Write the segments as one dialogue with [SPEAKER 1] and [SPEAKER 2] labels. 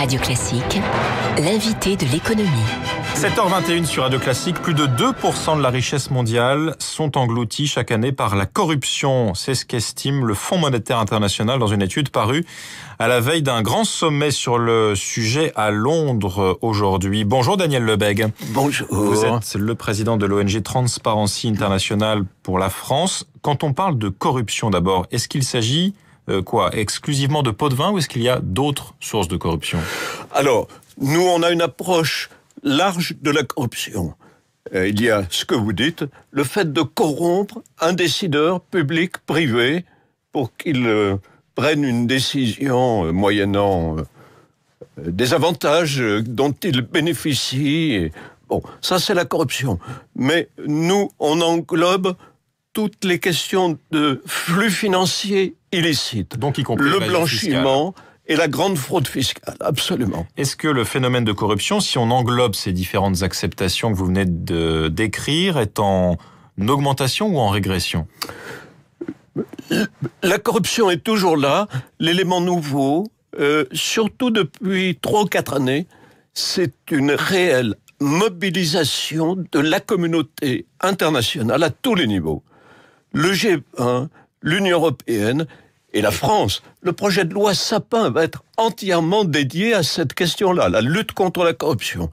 [SPEAKER 1] Radio Classique, l'invité de l'économie.
[SPEAKER 2] 7h21 sur Radio Classique, plus de 2% de la richesse mondiale sont engloutis chaque année par la corruption. C'est ce qu'estime le Fonds monétaire international dans une étude parue à la veille d'un grand sommet sur le sujet à Londres aujourd'hui. Bonjour Daniel Lebègue.
[SPEAKER 3] Bonjour.
[SPEAKER 2] Vous êtes le président de l'ONG Transparency International pour la France. Quand on parle de corruption d'abord, est-ce qu'il s'agit exclusivement de pots de vin ou est-ce qu'il y a d'autres sources de corruption?
[SPEAKER 3] Alors, nous, on a une approche large de la corruption. Il y a ce que vous dites, le fait de corrompre un décideur public, privé, pour qu'il prenne une décision moyennant des avantages dont il bénéficie. Bon, ça c'est la corruption. Mais nous, on englobe toutes les questions de flux financiers illicites.
[SPEAKER 2] Donc y compris
[SPEAKER 3] le blanchiment et la grande fraude fiscale, absolument.
[SPEAKER 2] Est-ce que le phénomène de corruption, si on englobe ces différentes acceptations que vous venez de décrire, est en augmentation ou en régression?
[SPEAKER 3] La corruption est toujours là. L'élément nouveau, surtout depuis 3 ou 4 années, c'est une réelle mobilisation de la communauté internationale à tous les niveaux. Le G20, l'Union européenne et la France. Le projet de loi Sapin va être entièrement dédié à cette question-là, la lutte contre la corruption.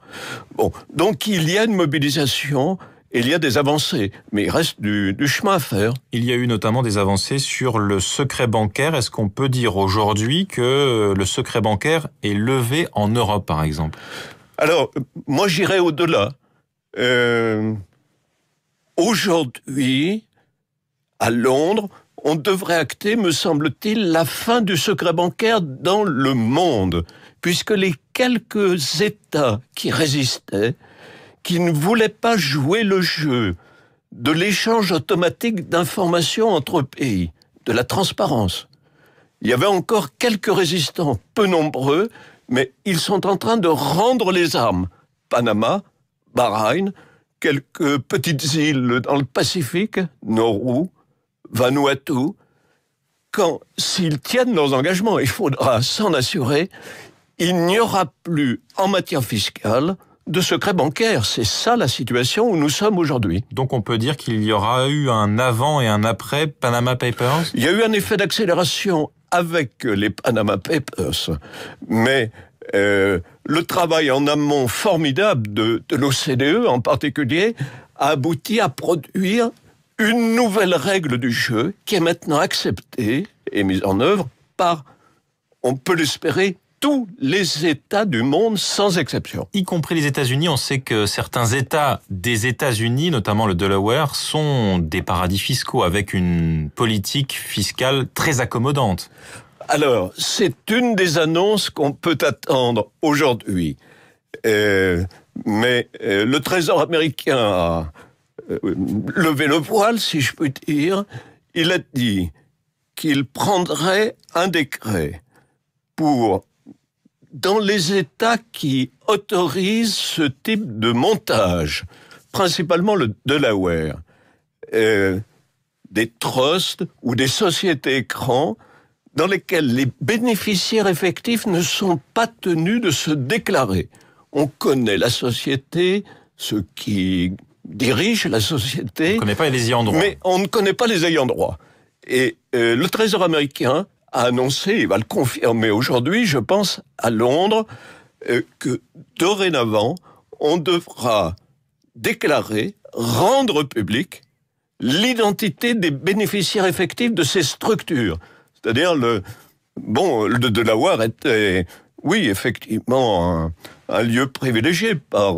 [SPEAKER 3] Bon, donc il y a une mobilisation, et il y a des avancées, mais il reste du chemin à faire.
[SPEAKER 2] Il y a eu notamment des avancées sur le secret bancaire. Est-ce qu'on peut dire aujourd'hui que le secret bancaire est levé en Europe, par exemple?
[SPEAKER 3] Alors, moi j'irais au-delà. Aujourd'hui, à Londres, on devrait acter, me semble-t-il, la fin du secret bancaire dans le monde, puisque les quelques États qui résistaient, qui ne voulaient pas jouer le jeu de l'échange automatique d'informations entre pays, de la transparence. Il y avait encore quelques résistants, peu nombreux, mais ils sont en train de rendre les armes. Panama, Bahreïn, quelques petites îles dans le Pacifique, Nauru, Vanuatu, s'ils tiennent leurs engagements, il faudra s'en assurer, il n'y aura plus, en matière fiscale, de secret bancaire. C'est ça la situation où nous sommes aujourd'hui.
[SPEAKER 2] Donc on peut dire qu'il y aura eu un avant et un après Panama Papers?
[SPEAKER 3] Il y a eu un effet d'accélération avec les Panama Papers, mais le travail en amont formidable de l'OCDE en particulier a abouti à produire une nouvelle règle du jeu qui est maintenant acceptée et mise en œuvre par, on peut l'espérer, tous les États du monde sans exception.
[SPEAKER 2] Y compris les États-Unis. On sait que certains États des États-Unis, notamment le Delaware, sont des paradis fiscaux avec une politique fiscale très accommodante.
[SPEAKER 3] Alors, c'est une des annonces qu'on peut attendre aujourd'hui. Mais le Trésor américain a levé le voile, si je peux dire. Il a dit qu'il prendrait un décret pour, dans les États qui autorisent ce type de montage, principalement le Delaware, des trusts ou des sociétés écrans dans lesquelles les bénéficiaires effectifs ne sont pas tenus de se déclarer. On connaît la société, ceux qui dirigent la société.
[SPEAKER 2] On ne connaît pas les ayants droit.
[SPEAKER 3] Mais on ne connaît pas les ayants droit. Et le Trésor américain a annoncé, il va le confirmer aujourd'hui, je pense, à Londres, que dorénavant, on devra déclarer, rendre public l'identité des bénéficiaires effectifs de ces structures. C'est-à-dire, le Delaware était, oui, effectivement, un lieu privilégié par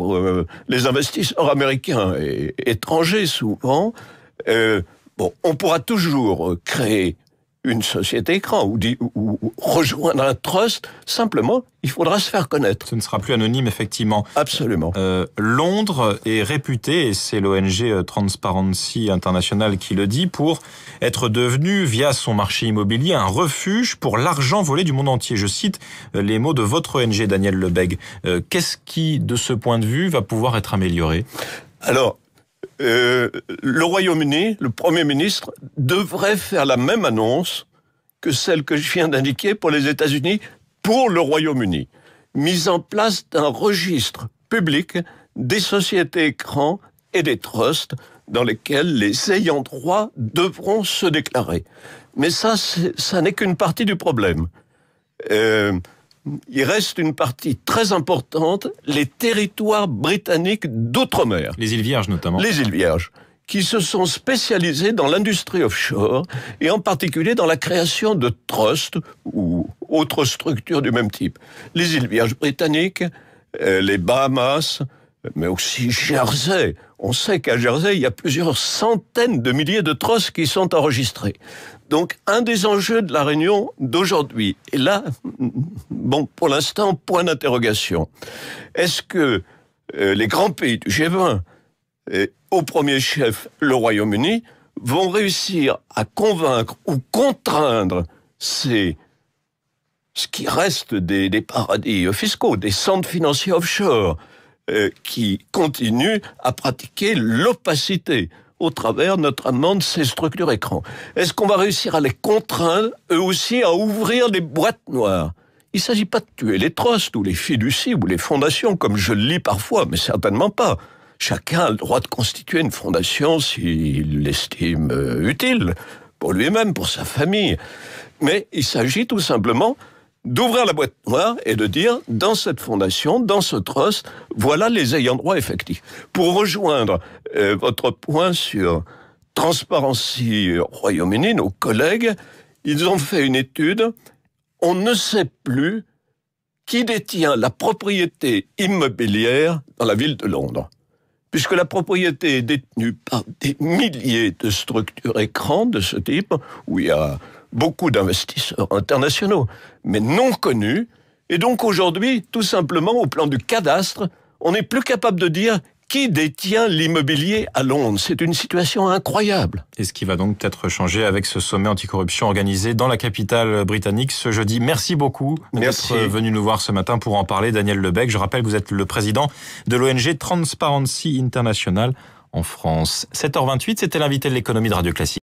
[SPEAKER 3] les investisseurs américains et étrangers souvent. On pourra toujours créer une société écran ou rejoindre un trust. Simplement, il faudra se faire connaître.
[SPEAKER 2] Ce ne sera plus anonyme, effectivement.
[SPEAKER 3] Absolument.
[SPEAKER 2] Londres est réputé, et c'est l'ONG Transparency International qui le dit, pour être devenu, via son marché immobilier, un refuge pour l'argent volé du monde entier. Je cite les mots de votre ONG, Daniel Lebègue. Qu'est-ce qui, de ce point de vue, va pouvoir être amélioré?
[SPEAKER 3] Alors, le Royaume-Uni, le Premier ministre, devrait faire la même annonce que celle que je viens d'indiquer pour les États-Unis, pour le Royaume-Uni. mise en place d'un registre public des sociétés écrans et des trusts dans lesquels les ayants droit devront se déclarer. Mais ça n'est qu'une partie du problème. Il reste une partie très importante, les territoires britanniques d'outre-mer.
[SPEAKER 2] Les îles Vierges notamment.
[SPEAKER 3] Les îles Vierges, qui se sont spécialisés dans l'industrie offshore et en particulier dans la création de trusts ou autres structures du même type. Les îles Vierges britanniques, les Bahamas, mais aussi Jersey. On sait qu'à Jersey, il y a plusieurs centaines de milliers de trusts qui sont enregistrés. Donc, un des enjeux de la réunion d'aujourd'hui, et là, bon, pour l'instant, point d'interrogation. Est-ce que les grands pays du G20, au premier chef le Royaume-Uni, vont réussir à convaincre ou contraindre ce qui reste des paradis fiscaux, des centres financiers offshore, qui continuent à pratiquer l'opacité au travers notamment de ces structures écrans. Est-ce qu'on va réussir à les contraindre, eux aussi, à ouvrir des boîtes noires ? Il ne s'agit pas de tuer les trusts ou les fiducies ou les fondations, comme je le lis parfois, mais certainement pas. Chacun a le droit de constituer une fondation s'il l'estime utile, pour lui-même, pour sa famille. Mais il s'agit tout simplement d'ouvrir la boîte noire et de dire, dans cette fondation, dans ce trust, voilà les ayants droit effectifs. Pour rejoindre votre point sur Transparency Royaume-Uni, nos collègues, ils ont fait une étude. On ne sait plus qui détient la propriété immobilière dans la ville de Londres. Puisque la propriété est détenue par des milliers de structures écrans de ce type, où il y a beaucoup d'investisseurs internationaux, mais non connus. Et donc aujourd'hui, tout simplement, au plan du cadastre, on n'est plus capable de dire qui détient l'immobilier à Londres. C'est une situation incroyable.
[SPEAKER 2] Et ce qui va donc peut-être changer avec ce sommet anticorruption organisé dans la capitale britannique ce jeudi. Merci beaucoup d'être venu nous voir ce matin pour en parler, Daniel Lebec. Je rappelle que vous êtes le président de l'ONG Transparency International en France. 7h28, c'était l'invité de l'économie de Radio Classique.